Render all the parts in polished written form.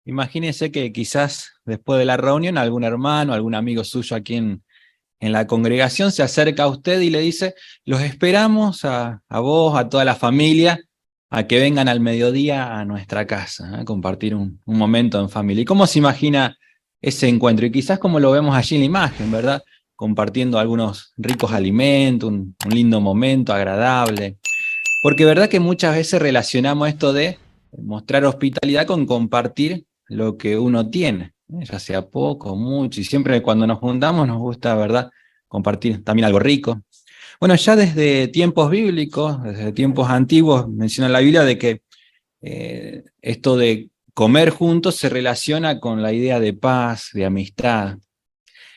Imagínese que quizás después de la reunión algún hermano, algún amigo suyo aquí en la congregación se acerca a usted y le dice, los esperamos a vos, a toda la familia, a que vengan al mediodía a nuestra casa, a compartir un momento en familia. ¿Y cómo se imagina ese encuentro? Y quizás como lo vemos allí en la imagen, ¿verdad? Compartiendo algunos ricos alimentos, un lindo momento agradable. Porque verdad que muchas veces relacionamos esto de mostrar hospitalidad con compartir lo que uno tiene, ya sea poco o mucho, y siempre cuando nos juntamos nos gusta, ¿verdad?, compartir también algo rico. Bueno, ya desde tiempos bíblicos, desde tiempos antiguos, menciona la Biblia de que esto de comer juntos se relaciona con la idea de paz, de amistad,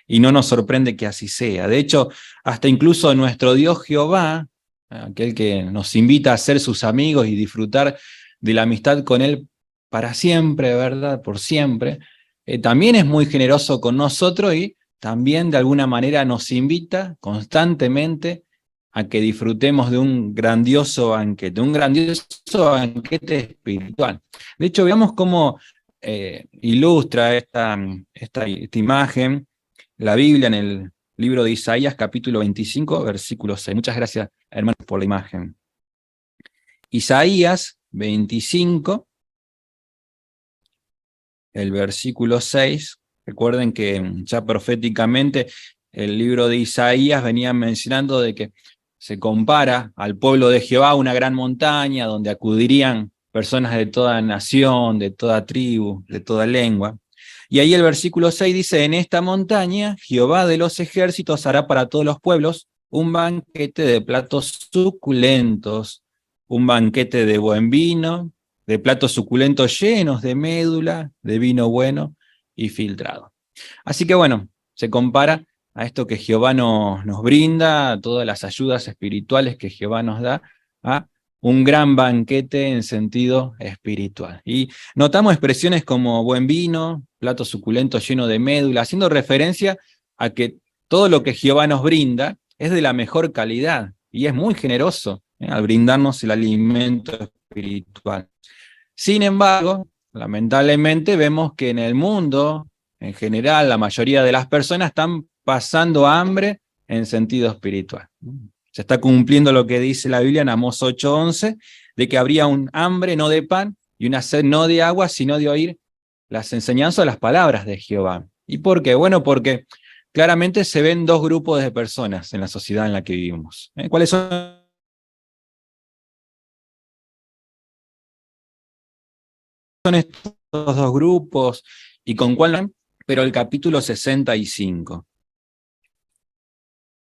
y no nos sorprende que así sea. De hecho, hasta incluso nuestro Dios Jehová, aquel que nos invita a ser sus amigos y disfrutar de la amistad con Él para siempre, ¿verdad? Por siempre, también es muy generoso con nosotros y también de alguna manera nos invita constantemente a que disfrutemos de un grandioso banquete espiritual. De hecho, veamos cómo ilustra esta imagen la Biblia en el libro de Isaías, capítulo 25, versículo 6. Muchas gracias, hermanos, por la imagen. Isaías 25, el versículo 6. Recuerden que ya proféticamente el libro de Isaías venía mencionando de que se compara al pueblo de Jehová a una gran montaña donde acudirían personas de toda nación, de toda tribu, de toda lengua. Y ahí el versículo 6 dice, en esta montaña Jehová de los ejércitos hará para todos los pueblos un banquete de platos suculentos, un banquete de buen vino, de platos suculentos llenos de médula, de vino bueno y filtrado. Así que bueno, se compara a esto que Jehová nos brinda, a todas las ayudas espirituales que Jehová nos da, a un gran banquete en sentido espiritual. Y notamos expresiones como buen vino, plato suculento lleno de médula, haciendo referencia a que todo lo que Jehová nos brinda es de la mejor calidad y es muy generoso al brindarnos el alimento espiritual. Sin embargo, lamentablemente vemos que en el mundo, en general, la mayoría de las personas están pasando hambre en sentido espiritual. Se está cumpliendo lo que dice la Biblia en Amós 8:11, de que habría un hambre no de pan y una sed no de agua, sino de oír las enseñanzas o las palabras de Jehová. ¿Y por qué? Bueno, porque claramente se ven dos grupos de personas en la sociedad en la que vivimos. ¿Cuáles son estos dos grupos y con cuál no? Pero el capítulo 65.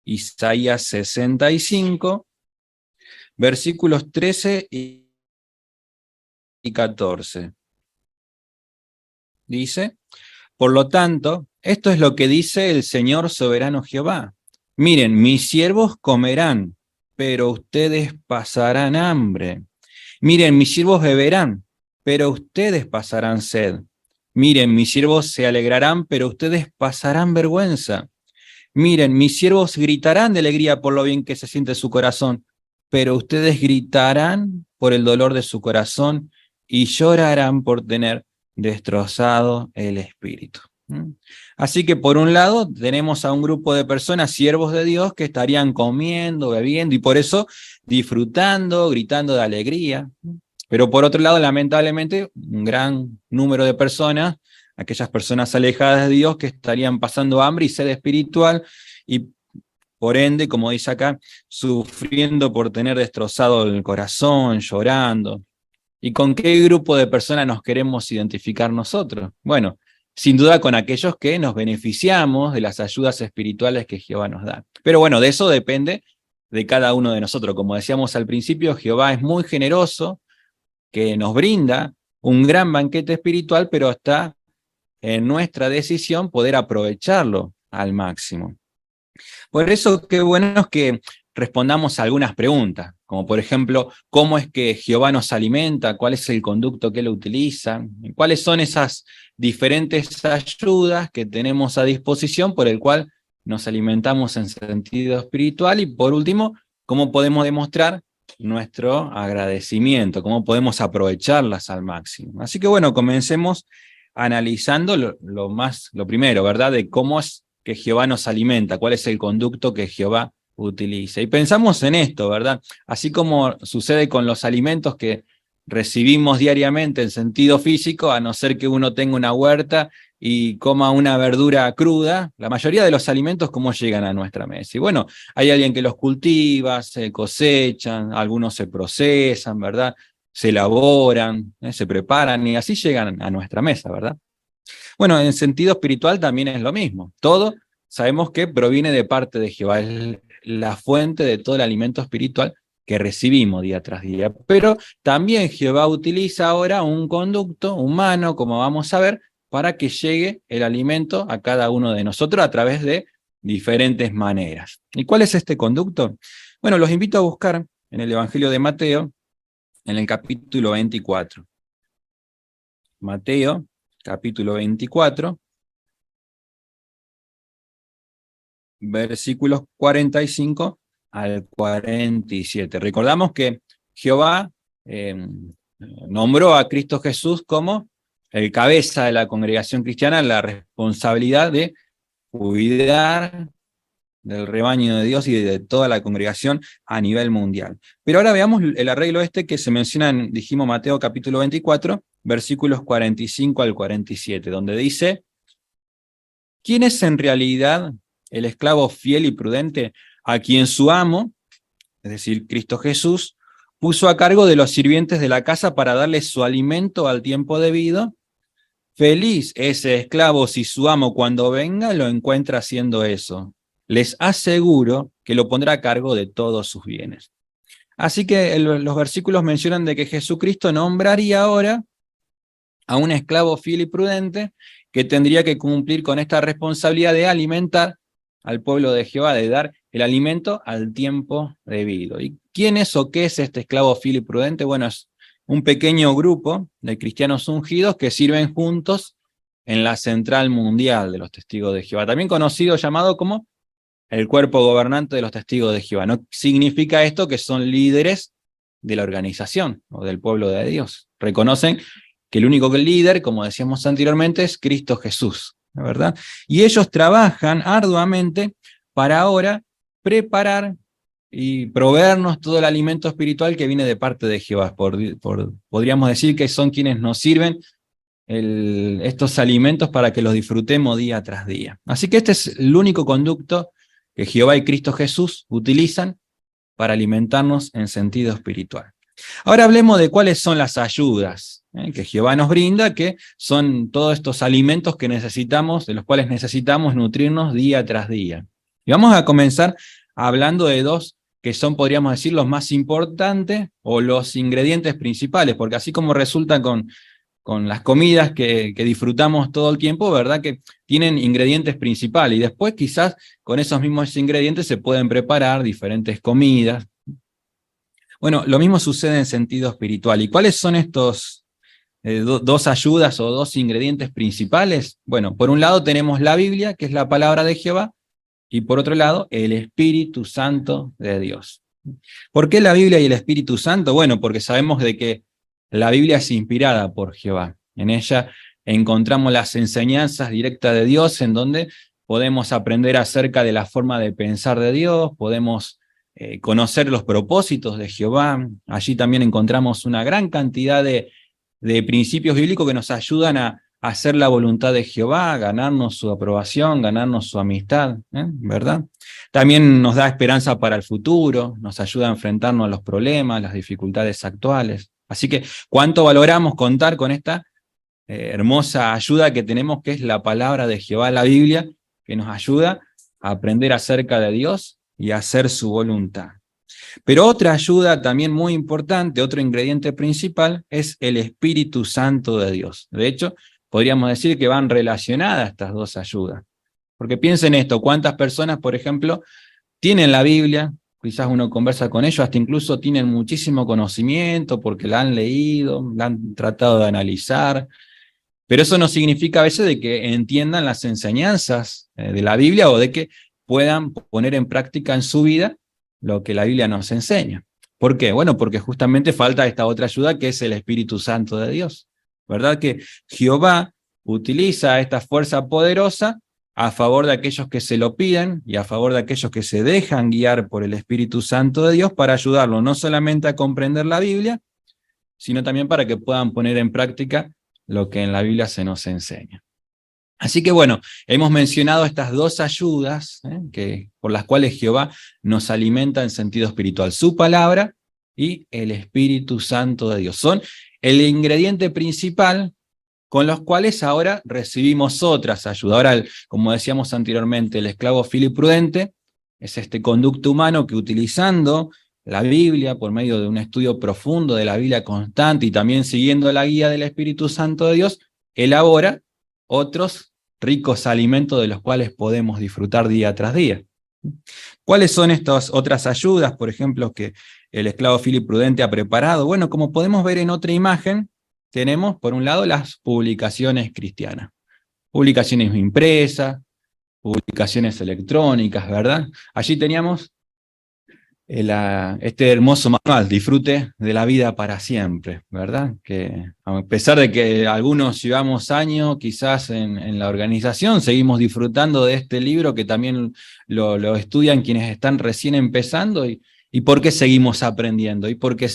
Isaías 65, versículos 13 y 14. Dice, por lo tanto, esto es lo que dice el Señor soberano Jehová. Miren, mis siervos comerán, pero ustedes pasarán hambre. Miren, mis siervos beberán, pero ustedes pasarán sed. Miren, mis siervos se alegrarán, pero ustedes pasarán vergüenza. Miren, mis siervos gritarán de alegría por lo bien que se siente su corazón, pero ustedes gritarán por el dolor de su corazón y llorarán por tener destrozado el espíritu. Así que por un lado tenemos a un grupo de personas, siervos de Dios, que estarían comiendo, bebiendo y por eso disfrutando, gritando de alegría. Pero por otro lado, lamentablemente, un gran número de personas, aquellas personas alejadas de Dios que estarían pasando hambre y sed espiritual y por ende, como dice acá, sufriendo por tener destrozado el corazón, llorando. ¿Y con qué grupo de personas nos queremos identificar nosotros? Bueno, sin duda con aquellos que nos beneficiamos de las ayudas espirituales que Jehová nos da. Pero bueno, de eso depende de cada uno de nosotros. Como decíamos al principio, Jehová es muy generoso, que nos brinda un gran banquete espiritual, pero está en nuestra decisión poder aprovecharlo al máximo. Por eso qué bueno es que respondamos a algunas preguntas, como por ejemplo, ¿cómo es que Jehová nos alimenta? ¿Cuál es el conducto que Él utiliza? ¿Cuáles son esas diferentes ayudas que tenemos a disposición por el cual nos alimentamos en sentido espiritual? Y por último, ¿cómo podemos demostrar nuestro agradecimiento? ¿Cómo podemos aprovecharlas al máximo? Así que bueno, comencemos analizando lo primero, ¿verdad? De cómo es que Jehová nos alimenta, cuál es el conducto que Jehová utiliza. Y pensamos en esto, ¿verdad? Así como sucede con los alimentos que recibimos diariamente en sentido físico, a no ser que uno tenga una huerta y coma una verdura cruda, la mayoría de los alimentos, ¿cómo llegan a nuestra mesa? Y bueno, hay alguien que los cultiva, se cosechan, algunos se procesan, ¿verdad? Se elaboran, se preparan y así llegan a nuestra mesa, ¿verdad? Bueno, en sentido espiritual también es lo mismo. Todo sabemos que proviene de parte de Jehová, es la fuente de todo el alimento espiritual que recibimos día tras día. Pero también Jehová utiliza ahora un conducto humano, como vamos a ver, para que llegue el alimento a cada uno de nosotros a través de diferentes maneras. ¿Y cuál es este conducto? Bueno, los invito a buscar en el Evangelio de Mateo, en el capítulo 24. Mateo, capítulo 24, versículos 45 al 47. Recordamos que Jehová nombró a Cristo Jesús como el cabeza de la congregación cristiana, la responsabilidad de cuidar del rebaño de Dios y de toda la congregación a nivel mundial. Pero ahora veamos el arreglo este que se menciona en, dijimos, Mateo capítulo 24, versículos 45 al 47, donde dice: ¿quién es en realidad el esclavo fiel y prudente a quien su amo, es decir, Cristo Jesús, puso a cargo de los sirvientes de la casa para darles su alimento al tiempo debido? Feliz ese esclavo si su amo cuando venga lo encuentra haciendo eso. Les aseguro que lo pondrá a cargo de todos sus bienes. Así que los versículos mencionan de que Jesucristo nombraría ahora a un esclavo fiel y prudente que tendría que cumplir con esta responsabilidad de alimentar al pueblo de Jehová, de dar el alimento al tiempo debido. ¿Y quién es o qué es este esclavo fiel y prudente? Bueno, es un pequeño grupo de cristianos ungidos que sirven juntos en la central mundial de los testigos de Jehová, también conocido, llamado como el cuerpo gobernante de los testigos de Jehová. No significa esto que son líderes de la organización o del pueblo de Dios. Reconocen que el único líder, como decíamos anteriormente, es Cristo Jesús, ¿verdad? Y ellos trabajan arduamente para ahora preparar y proveernos todo el alimento espiritual que viene de parte de Jehová. Podríamos decir que son quienes nos sirven estos alimentos para que los disfrutemos día tras día. Así que este es el único conducto que Jehová y Cristo Jesús utilizan para alimentarnos en sentido espiritual. Ahora hablemos de cuáles son las ayudas que Jehová nos brinda, que son todos estos alimentos que necesitamos, de los cuales necesitamos nutrirnos día tras día. Y vamos a comenzar hablando de dos que son, podríamos decir, los más importantes o los ingredientes principales, porque así como resulta con las comidas que disfrutamos todo el tiempo, ¿verdad? Que tienen ingredientes principales y después quizás con esos mismos ingredientes se pueden preparar diferentes comidas. Bueno, lo mismo sucede en sentido espiritual. ¿Y cuáles son estos dos ayudas o dos ingredientes principales? Bueno, por un lado tenemos la Biblia, que es la palabra de Jehová, y por otro lado, el Espíritu Santo de Dios. ¿Por qué la Biblia y el Espíritu Santo? Bueno, porque sabemos de que la Biblia es inspirada por Jehová. En ella encontramos las enseñanzas directas de Dios, en donde podemos aprender acerca de la forma de pensar de Dios, podemos conocer los propósitos de Jehová. Allí también encontramos una gran cantidad de principios bíblicos que nos ayudan a hacer la voluntad de Jehová, ganarnos su aprobación, ganarnos su amistad, ¿verdad? También nos da esperanza para el futuro, nos ayuda a enfrentarnos a los problemas, las dificultades actuales. Así que, ¿cuánto valoramos contar con esta hermosa ayuda que tenemos, que es la palabra de Jehová, la Biblia, que nos ayuda a aprender acerca de Dios y a hacer su voluntad? Pero otra ayuda también muy importante, otro ingrediente principal, es el Espíritu Santo de Dios. De hecho, podríamos decir que van relacionadas estas dos ayudas. Porque piensen esto, ¿cuántas personas, por ejemplo, tienen la Biblia? Quizás uno conversa con ellos, hasta incluso tienen muchísimo conocimiento porque la han leído, la han tratado de analizar, pero eso no significa a veces de que entiendan las enseñanzas de la Biblia o de que puedan poner en práctica en su vida lo que la Biblia nos enseña. ¿Por qué? Bueno, porque justamente falta esta otra ayuda que es el Espíritu Santo de Dios. ¿Verdad que Jehová utiliza esta fuerza poderosa a favor de aquellos que se lo piden y a favor de aquellos que se dejan guiar por el Espíritu Santo de Dios para ayudarlo no solamente a comprender la Biblia, sino también para que puedan poner en práctica lo que en la Biblia se nos enseña. Así que bueno, hemos mencionado estas dos ayudas por las cuales Jehová nos alimenta en sentido espiritual, su palabra y el Espíritu Santo de Dios. Son el ingrediente principal con los cuales ahora recibimos otras ayudas. Ahora, como decíamos anteriormente, el esclavo fiel y prudente es este conducto humano que utilizando la Biblia por medio de un estudio profundo de la Biblia constante y también siguiendo la guía del Espíritu Santo de Dios, elabora otros ricos alimentos de los cuales podemos disfrutar día tras día. ¿Cuáles son estas otras ayudas, por ejemplo, que el esclavo fiel y prudente ha preparado? Bueno, como podemos ver en otra imagen, tenemos por un lado las publicaciones cristianas. Publicaciones impresas, publicaciones electrónicas, ¿verdad? Allí teníamos este hermoso manual, Disfrute de la vida para siempre, ¿verdad? Que a pesar de que algunos llevamos años quizás en la organización, seguimos disfrutando de este libro que también lo estudian quienes están recién empezando y por qué seguimos aprendiendo, y porque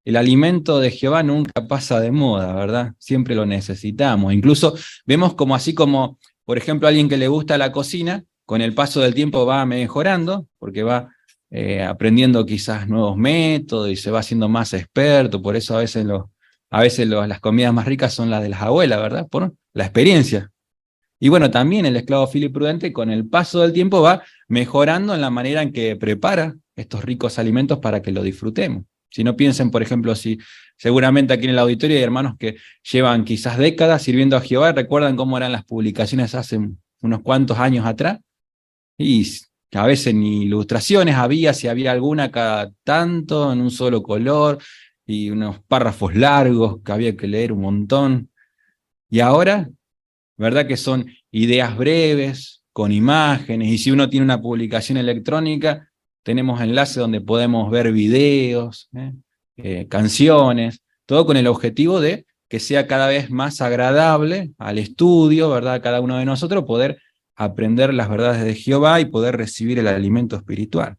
el alimento de Jehová nunca pasa de moda, ¿verdad? Siempre lo necesitamos. Incluso vemos como así como, por ejemplo, alguien que le gusta la cocina, con el paso del tiempo va mejorando, porque va aprendiendo quizás nuevos métodos y se va haciendo más experto. Por eso a veces las comidas más ricas son las de las abuelas, ¿verdad? Por la experiencia. Y bueno, también el esclavo fiel y prudente con el paso del tiempo va mejorando en la manera en que prepara estos ricos alimentos para que lo disfrutemos. Si no piensen, por ejemplo, si seguramente aquí en el auditorio hay hermanos que llevan quizás décadas sirviendo a Jehová, recuerdan cómo eran las publicaciones hace unos cuantos años atrás, y a veces ni ilustraciones había, si había alguna cada tanto, en un solo color, y unos párrafos largos que había que leer un montón. Y ahora, ¿verdad que son ideas breves, con imágenes, y si uno tiene una publicación electrónica, tenemos enlaces donde podemos ver videos, canciones, todo con el objetivo de que sea cada vez más agradable al estudio, ¿verdad? Cada uno de nosotros poder aprender las verdades de Jehová y poder recibir el alimento espiritual.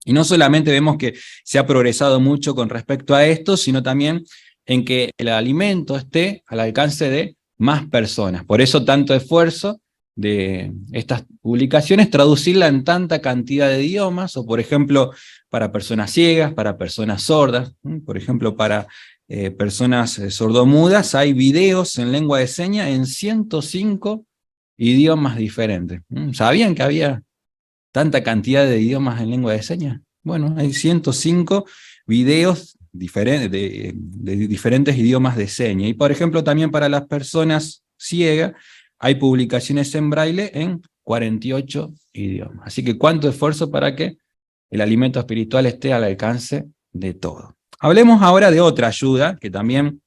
Y no solamente vemos que se ha progresado mucho con respecto a esto, sino también en que el alimento esté al alcance de más personas. Por eso tanto esfuerzo de estas publicaciones, traducirla en tanta cantidad de idiomas, o por ejemplo, para personas ciegas, para personas sordas, por ejemplo, para personas sordomudas, hay videos en lengua de señas en 105 idiomas diferentes. ¿Sabían que había tanta cantidad de idiomas en lengua de señas? Bueno, hay 105 videos de diferentes idiomas de señas. Y por ejemplo, también para las personas ciegas, hay publicaciones en braille en 48 idiomas. Así que cuánto esfuerzo para que el alimento espiritual esté al alcance de todo. Hablemos ahora de otra ayuda que también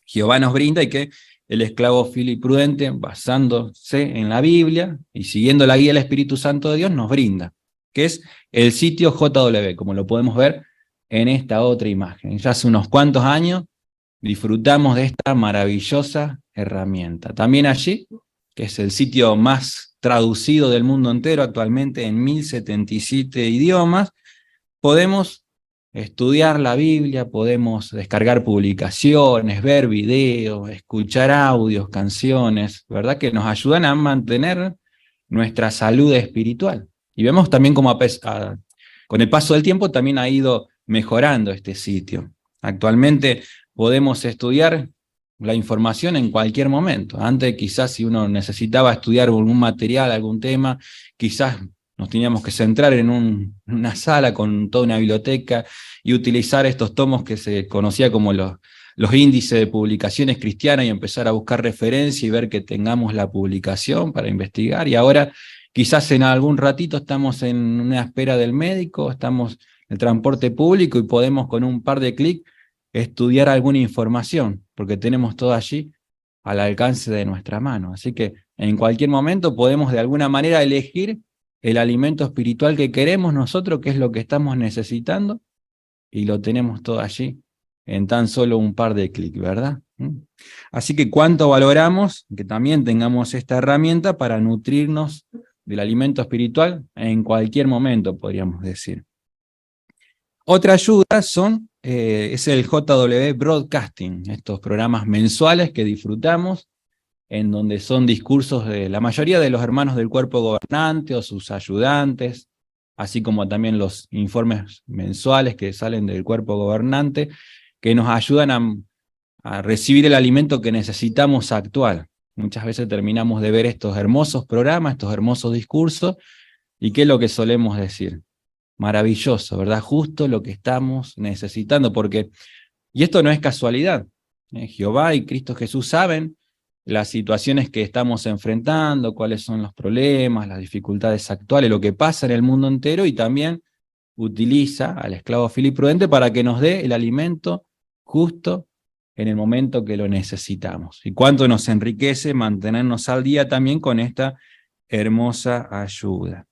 Jehová nos brinda y que el esclavo fiel y prudente, basándose en la Biblia y siguiendo la guía del Espíritu Santo de Dios, nos brinda, que es el sitio JW, como lo podemos ver en esta otra imagen. Ya hace unos cuantos años disfrutamos de esta maravillosa herramienta. También allí, que es el sitio más traducido del mundo entero actualmente en 1077 idiomas, podemos estudiar la Biblia, podemos descargar publicaciones, ver videos, escuchar audios, canciones, ¿verdad? Que nos ayudan a mantener nuestra salud espiritual. Y vemos también cómo con el paso del tiempo también ha ido mejorando este sitio. Actualmente podemos estudiar la información en cualquier momento. Antes quizás si uno necesitaba estudiar algún material, algún tema, quizás nos teníamos que centrar en una sala con toda una biblioteca y utilizar estos tomos que se conocía como los índices de publicaciones cristianas y empezar a buscar referencia y ver que tengamos la publicación para investigar. Y ahora quizás en algún ratito estamos en una espera del médico, estamos en el transporte público y podemos con un par de clics estudiar alguna información, porque tenemos todo allí al alcance de nuestra mano. Así que en cualquier momento podemos de alguna manera elegir el alimento espiritual que queremos nosotros, que es lo que estamos necesitando, y lo tenemos todo allí en tan solo un par de clics, ¿verdad? Así que cuánto valoramos que también tengamos esta herramienta para nutrirnos del alimento espiritual en cualquier momento, podríamos decir. Otra ayuda es el JW Broadcasting, estos programas mensuales que disfrutamos, en donde son discursos de la mayoría de los hermanos del cuerpo gobernante o sus ayudantes, así como también los informes mensuales que salen del cuerpo gobernante, que nos ayudan a recibir el alimento que necesitamos actual. Muchas veces terminamos de ver estos hermosos programas, estos hermosos discursos, y ¿qué es lo que solemos decir? Maravilloso, ¿verdad? Justo lo que estamos necesitando, y esto no es casualidad, Jehová y Cristo Jesús saben las situaciones que estamos enfrentando, cuáles son los problemas, las dificultades actuales, lo que pasa en el mundo entero, y también utiliza al esclavo fiel y prudente para que nos dé el alimento justo en el momento que lo necesitamos. Y cuánto nos enriquece mantenernos al día también con esta hermosa ayuda.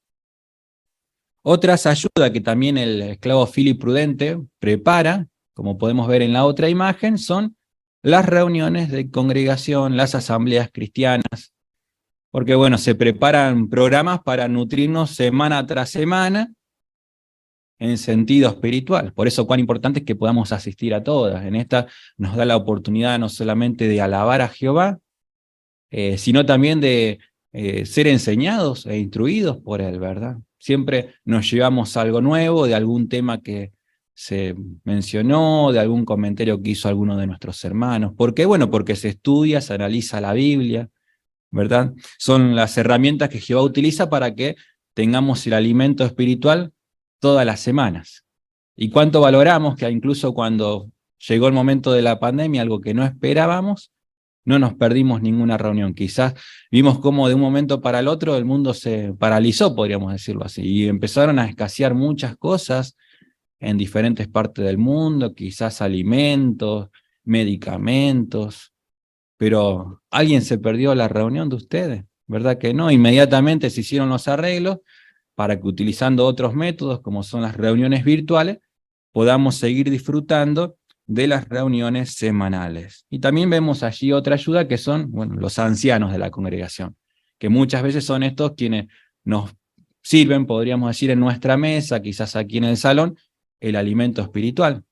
Otras ayudas que también el esclavo fiel y prudente prepara, como podemos ver en la otra imagen, son las reuniones de congregación, las asambleas cristianas, porque bueno, se preparan programas para nutrirnos semana tras semana en sentido espiritual. Por eso cuán importante es que podamos asistir a todas. En esta nos da la oportunidad no solamente de alabar a Jehová, sino también de ser enseñados e instruidos por Él, ¿verdad? Siempre nos llevamos algo nuevo de algún tema que se mencionó, de algún comentario que hizo alguno de nuestros hermanos. ¿Por qué? Bueno, porque se estudia, se analiza la Biblia, ¿verdad? Son las herramientas que Jehová utiliza para que tengamos el alimento espiritual todas las semanas. Y cuánto valoramos que incluso cuando llegó el momento de la pandemia, algo que no esperábamos, no nos perdimos ninguna reunión. Quizás vimos cómo de un momento para el otro el mundo se paralizó, podríamos decirlo así, y empezaron a escasear muchas cosas en diferentes partes del mundo, quizás alimentos, medicamentos, pero ¿alguien se perdió la reunión de ustedes? ¿Verdad que no? Inmediatamente se hicieron los arreglos para que utilizando otros métodos, como son las reuniones virtuales, podamos seguir disfrutando de las reuniones semanales. Y también vemos allí otra ayuda que son, bueno, los ancianos de la congregación, que muchas veces son estos quienes nos sirven, podríamos decir, en nuestra mesa, quizás aquí en el salón, el alimento espiritual,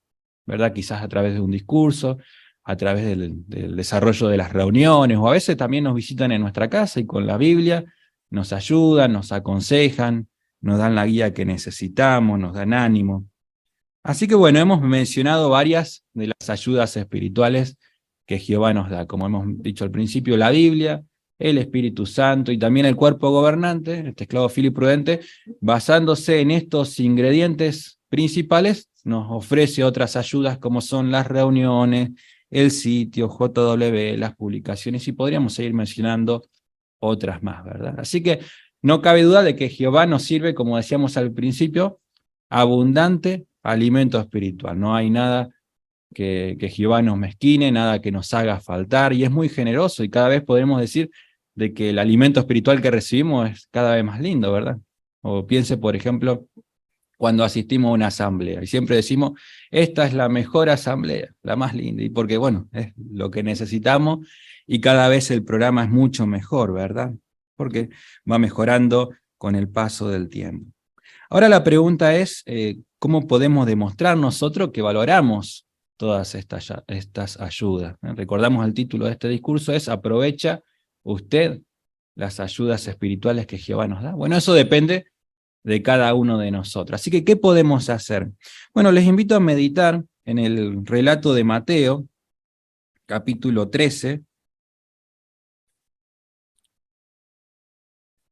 ¿verdad? Quizás a través de un discurso, a través del desarrollo de las reuniones, o a veces también nos visitan en nuestra casa y con la Biblia nos ayudan, nos aconsejan, nos dan la guía que necesitamos, nos dan ánimo. Así que bueno, hemos mencionado varias de las ayudas espirituales que Jehová nos da, como hemos dicho al principio, la Biblia, el Espíritu Santo y también el cuerpo gobernante, este esclavo fiel y prudente, basándose en estos ingredientes principales, nos ofrece otras ayudas como son las reuniones, el sitio, JW, las publicaciones, y podríamos seguir mencionando otras más, ¿verdad? Así que no cabe duda de que Jehová nos sirve, como decíamos al principio, abundante alimento espiritual. No hay nada que Jehová nos mezquine, nada que nos haga faltar, y es muy generoso, y cada vez podemos decir de que el alimento espiritual que recibimos es cada vez más lindo, ¿verdad? O piense, por ejemplo, cuando asistimos a una asamblea, y siempre decimos, esta es la mejor asamblea, la más linda, y porque, bueno, es lo que necesitamos, y cada vez el programa es mucho mejor, ¿verdad? Porque va mejorando con el paso del tiempo. Ahora la pregunta es, ¿cómo podemos demostrar nosotros que valoramos todas estas ayudas? Recordamos el título de este discurso es ¿aprovecha usted las ayudas espirituales que Jehová nos da? Bueno, eso depende de cada uno de nosotros. Así que, ¿qué podemos hacer? Bueno, les invito a meditar en el relato de Mateo, capítulo 13,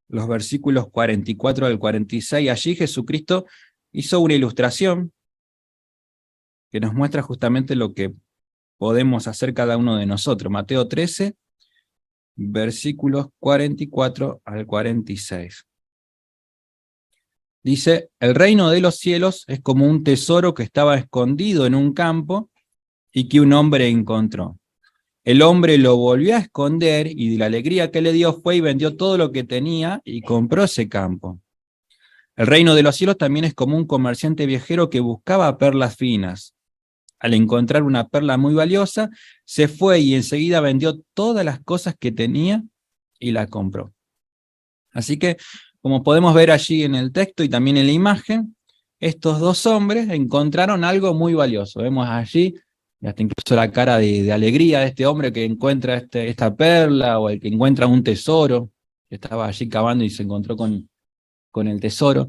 los versículos 44 al 46. Allí Jesucristo hizo una ilustración que nos muestra justamente lo que podemos hacer cada uno de nosotros. Mateo 13, versículos 44 al 46. Dice, el reino de los cielos es como un tesoro que estaba escondido en un campo y que un hombre encontró. El hombre lo volvió a esconder y de la alegría que le dio fue y vendió todo lo que tenía y compró ese campo. El reino de los cielos también es como un comerciante viajero que buscaba perlas finas. al encontrar una perla muy valiosa, se fue y enseguida vendió todas las cosas que tenía y la compró. Así que, como podemos ver allí en el texto y también en la imagen, estos dos hombres encontraron algo muy valioso. Vemos allí hasta incluso la cara de alegría de este hombre que encuentra esta perla, o el que encuentra un tesoro, que estaba allí cavando y se encontró con el tesoro.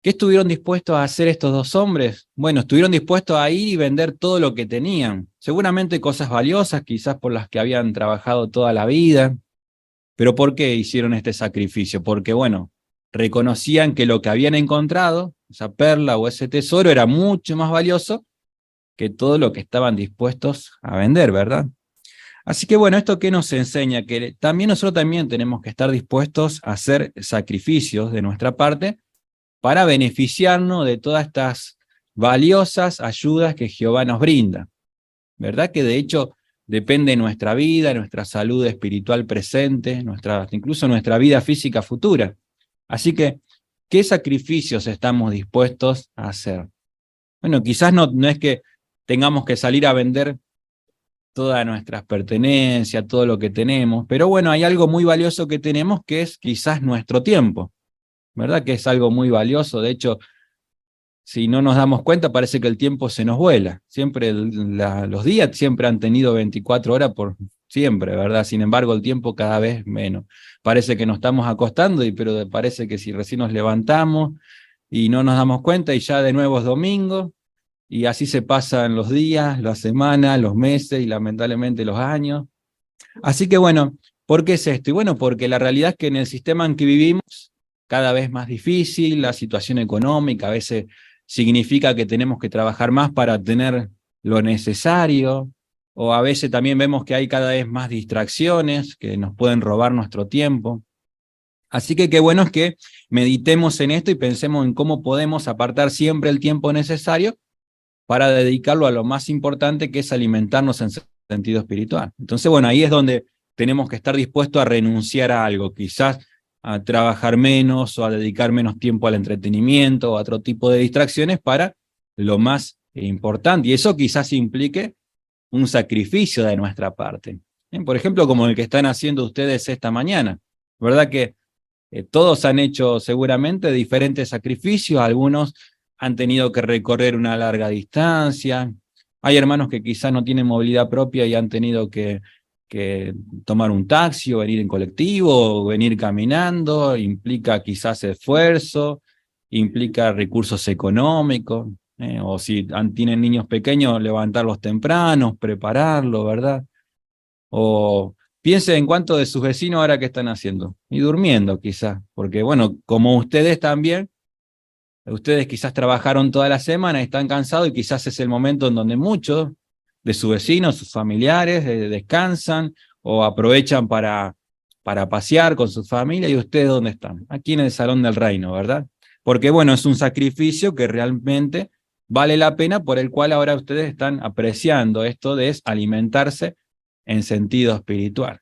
¿Qué estuvieron dispuestos a hacer estos dos hombres? Bueno, estuvieron dispuestos a ir y vender todo lo que tenían. Seguramente cosas valiosas, quizás por las que habían trabajado toda la vida. Pero ¿por qué hicieron este sacrificio? Porque, bueno, reconocían que lo que habían encontrado, esa perla o ese tesoro, era mucho más valioso que todo lo que estaban dispuestos a vender, ¿verdad? Así que, bueno, ¿esto qué nos enseña? Que también nosotros también tenemos que estar dispuestos a hacer sacrificios de nuestra parte para beneficiarnos de todas estas valiosas ayudas que Jehová nos brinda, ¿verdad? Que de hecho depende de nuestra vida, nuestra salud espiritual presente, incluso nuestra vida física futura. Así que, ¿qué sacrificios estamos dispuestos a hacer? Bueno, quizás no es que tengamos que salir a vender todas nuestras pertenencias, todo lo que tenemos, pero bueno, hay algo muy valioso que tenemos que es quizás nuestro tiempo, ¿verdad? Que es algo muy valioso. De hecho, si no nos damos cuenta, parece que el tiempo se nos vuela. Siempre los días siempre han tenido 24 horas por siempre, ¿verdad? Sin embargo, el tiempo cada vez menos. Parece que nos estamos acostando, pero parece que si recién nos levantamos y no nos damos cuenta y ya de nuevo es domingo, y así se pasan los días, las semanas, los meses y lamentablemente los años. Así que bueno, ¿por qué es esto? Y bueno, porque la realidad es que en el sistema en que vivimos, cada vez más difícil, la situación económica a veces significa que tenemos que trabajar más para tener lo necesario, o a veces también vemos que hay cada vez más distracciones que nos pueden robar nuestro tiempo. Así que qué bueno es que meditemos en esto y pensemos en cómo podemos apartar siempre el tiempo necesario para dedicarlo a lo más importante, que es alimentarnos en sentido espiritual. Entonces, bueno, ahí es donde tenemos que estar dispuestos a renunciar a algo, quizás a trabajar menos o a dedicar menos tiempo al entretenimiento o a otro tipo de distracciones para lo más importante. Y eso quizás implique un sacrificio de nuestra parte. Por ejemplo, como el que están haciendo ustedes esta mañana. ¿Verdad que todos han hecho seguramente diferentes sacrificios? Algunos han tenido que recorrer una larga distancia. Hay hermanos que quizás no tienen movilidad propia y han tenido que tomar un taxi o venir en colectivo o venir caminando. Implica quizás esfuerzo, implica recursos económicos, o si tienen niños pequeños, levantarlos tempranos, prepararlos, ¿verdad? O piense en cuánto de sus vecinos ahora que están haciendo, y durmiendo quizás, porque bueno, como ustedes también, ustedes quizás trabajaron toda la semana, están cansados y quizás es el momento en donde muchos de sus vecinos, sus familiares, descansan o aprovechan para pasear con su familia. ¿Y ustedes dónde están? Aquí en el Salón del Reino, ¿verdad? Porque bueno, es un sacrificio que realmente vale la pena, por el cual ahora ustedes están apreciando esto de alimentarse en sentido espiritual.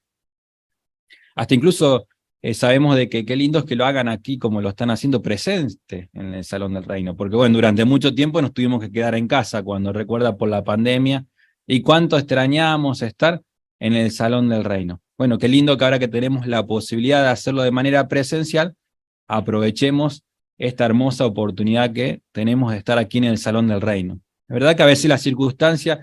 Hasta incluso sabemos de que qué lindo es que lo hagan aquí como lo están haciendo presente en el Salón del Reino, porque bueno, durante mucho tiempo nos tuvimos que quedar en casa, cuando recuerda por la pandemia, y cuánto extrañamos estar en el Salón del Reino. Bueno, qué lindo que ahora que tenemos la posibilidad de hacerlo de manera presencial, aprovechemos esta hermosa oportunidad que tenemos de estar aquí en el Salón del Reino. La verdad que a veces las circunstancias,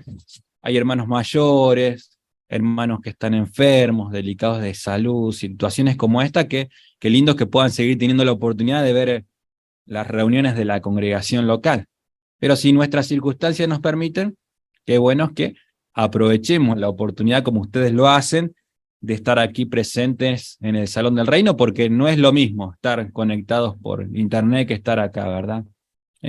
hay hermanos mayores, hermanos que están enfermos, delicados de salud, situaciones como esta, que lindo que puedan seguir teniendo la oportunidad de ver las reuniones de la congregación local. Pero si nuestras circunstancias nos permiten, qué bueno es que aprovechemos la oportunidad, como ustedes lo hacen, de estar aquí presentes en el Salón del Reino, porque no es lo mismo estar conectados por internet que estar acá, ¿verdad?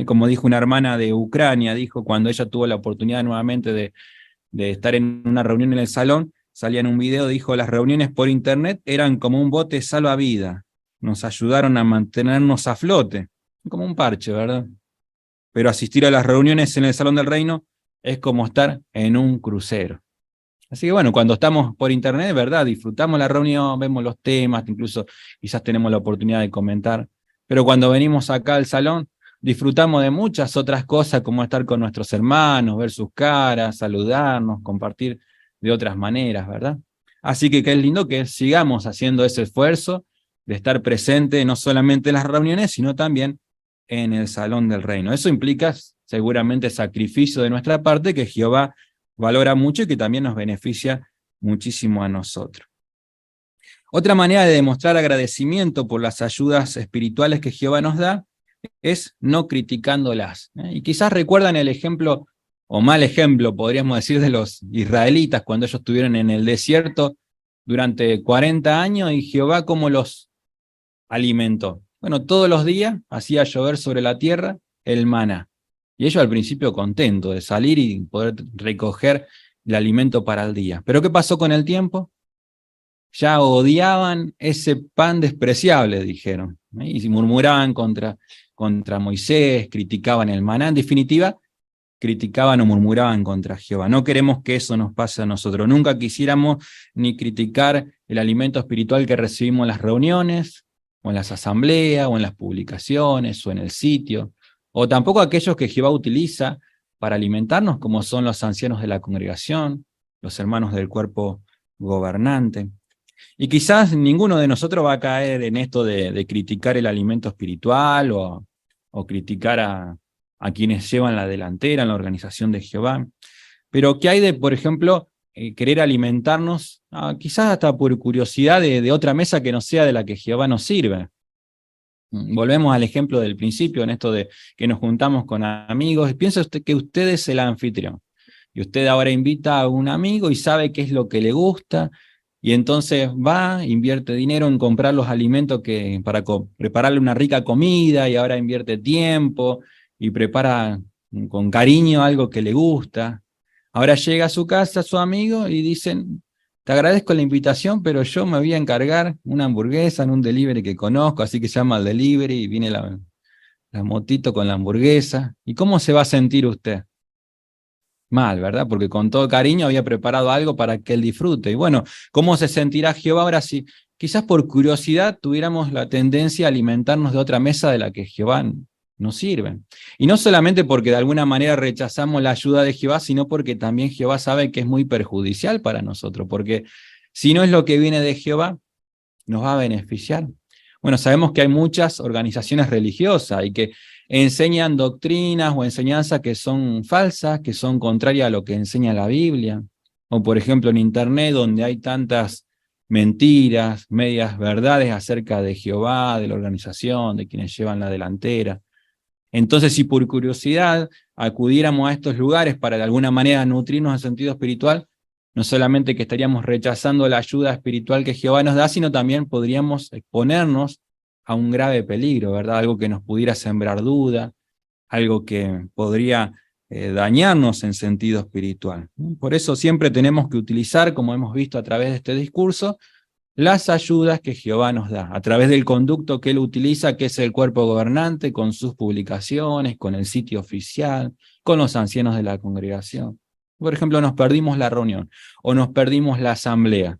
Como dijo una hermana de Ucrania, dijo cuando ella tuvo la oportunidad nuevamente de estar en una reunión en el salón, salía en un video, dijo, las reuniones por internet eran como un bote salvavidas, nos ayudaron a mantenernos a flote, como un parche, ¿verdad? Pero asistir a las reuniones en el Salón del Reino es como estar en un crucero. Así que bueno, cuando estamos por internet, ¿verdad? Disfrutamos la reunión, vemos los temas, incluso quizás tenemos la oportunidad de comentar, pero cuando venimos acá al salón, disfrutamos de muchas otras cosas, como estar con nuestros hermanos, ver sus caras, saludarnos, compartir de otras maneras, ¿verdad? Así que qué lindo que sigamos haciendo ese esfuerzo de estar presente no solamente en las reuniones, sino también en el salón del reino. Eso implica seguramente sacrificio de nuestra parte que Jehová valora mucho y que también nos beneficia muchísimo a nosotros. Otra manera de demostrar agradecimiento por las ayudas espirituales que Jehová nos da es no criticándolas. Y quizás recuerdan el ejemplo, o mal ejemplo, podríamos decir, de los israelitas cuando ellos estuvieron en el desierto durante 40 años y Jehová cómo los alimentó. Bueno, todos los días hacía llover sobre la tierra el maná. Y ellos al principio contentos de salir y poder recoger el alimento para el día. Pero ¿qué pasó con el tiempo? Ya odiaban ese pan despreciable, dijeron. Y murmuraban contra Moisés, criticaban el maná. En definitiva, criticaban o murmuraban contra Jehová. No queremos que eso nos pase a nosotros. Nunca quisiéramos ni criticar el alimento espiritual que recibimos en las reuniones, o en las asambleas, o en las publicaciones, o en el sitio, o tampoco aquellos que Jehová utiliza para alimentarnos, como son los ancianos de la congregación, los hermanos del cuerpo gobernante. Y quizás ninguno de nosotros va a caer en esto de criticar el alimento espiritual o criticar a quienes llevan la delantera en la organización de Jehová. Pero ¿qué hay de, por ejemplo, querer alimentarnos, quizás hasta por curiosidad, de otra mesa que no sea de la que Jehová nos sirve? Volvemos al ejemplo del principio, en esto de que nos juntamos con amigos. Piensa usted que usted es el anfitrión. Y usted ahora invita a un amigo y sabe qué es lo que le gusta, y entonces va, invierte dinero en comprar los alimentos para prepararle una rica comida, y ahora invierte tiempo, y prepara con cariño algo que le gusta. Ahora llega a su casa su amigo y dicen, te agradezco la invitación, pero yo me voy a encargar una hamburguesa en un delivery que conozco, así que se llama el delivery, y viene la motito con la hamburguesa. ¿Y cómo se va a sentir usted? Mal, ¿verdad? Porque con todo cariño había preparado algo para que él disfrute. Y bueno, ¿cómo se sentirá Jehová ahora si quizás por curiosidad tuviéramos la tendencia a alimentarnos de otra mesa de la que Jehová nos sirve? Y no solamente porque de alguna manera rechazamos la ayuda de Jehová, sino porque también Jehová sabe que es muy perjudicial para nosotros, porque si no es lo que viene de Jehová, nos va a beneficiar. Bueno, sabemos que hay muchas organizaciones religiosas y que enseñan doctrinas o enseñanzas que son falsas, que son contrarias a lo que enseña la Biblia. O por ejemplo en Internet, donde hay tantas mentiras, medias verdades acerca de Jehová, de la organización, de quienes llevan la delantera. Entonces, si por curiosidad acudiéramos a estos lugares para de alguna manera nutrirnos en sentido espiritual, no solamente que estaríamos rechazando la ayuda espiritual que Jehová nos da, sino también podríamos exponernos a un grave peligro, ¿verdad? Algo que nos pudiera sembrar duda, algo que podría dañarnos en sentido espiritual. Por eso siempre tenemos que utilizar, como hemos visto a través de este discurso, las ayudas que Jehová nos da, a través del conducto que Él utiliza, que es el cuerpo gobernante, con sus publicaciones, con el sitio oficial, con los ancianos de la congregación. Por ejemplo, nos perdimos la reunión, o nos perdimos la asamblea.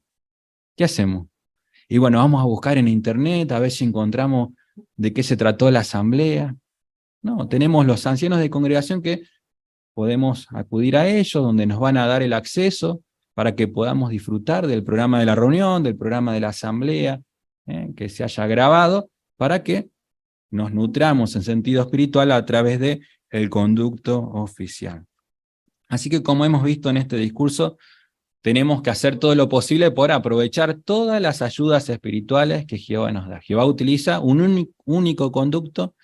¿Qué hacemos? Y bueno, vamos a buscar en internet, a ver si encontramos de qué se trató la asamblea. No, tenemos los ancianos de congregación que podemos acudir a ellos, donde nos van a dar el acceso, para que podamos disfrutar del programa de la reunión, del programa de la asamblea, que se haya grabado, para que nos nutramos en sentido espiritual a través del conducto oficial. Así que como hemos visto en este discurso, tenemos que hacer todo lo posible por aprovechar todas las ayudas espirituales que Jehová nos da. Jehová utiliza un único conducto,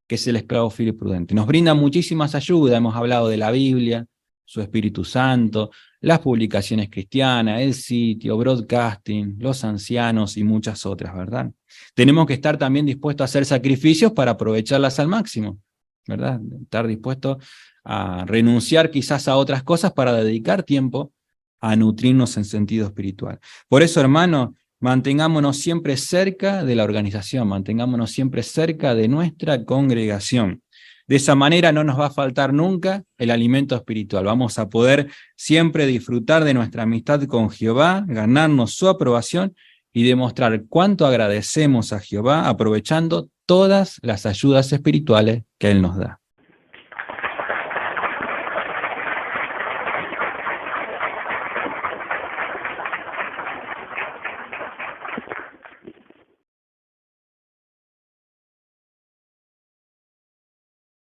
que es el esclavo fiel y prudente. Nos brinda muchísimas ayudas, hemos hablado de la Biblia, su Espíritu Santo, las publicaciones cristianas, el sitio, broadcasting, los ancianos y muchas otras, ¿verdad? Tenemos que estar también dispuestos a hacer sacrificios para aprovecharlas al máximo, ¿verdad? Estar dispuestos a renunciar quizás a otras cosas para dedicar tiempo a nutrirnos en sentido espiritual. Por eso, hermano, mantengámonos siempre cerca de la organización, mantengámonos siempre cerca de nuestra congregación. De esa manera no nos va a faltar nunca el alimento espiritual. Vamos a poder siempre disfrutar de nuestra amistad con Jehová, ganarnos su aprobación y demostrar cuánto agradecemos a Jehová aprovechando todas las ayudas espirituales que Él nos da.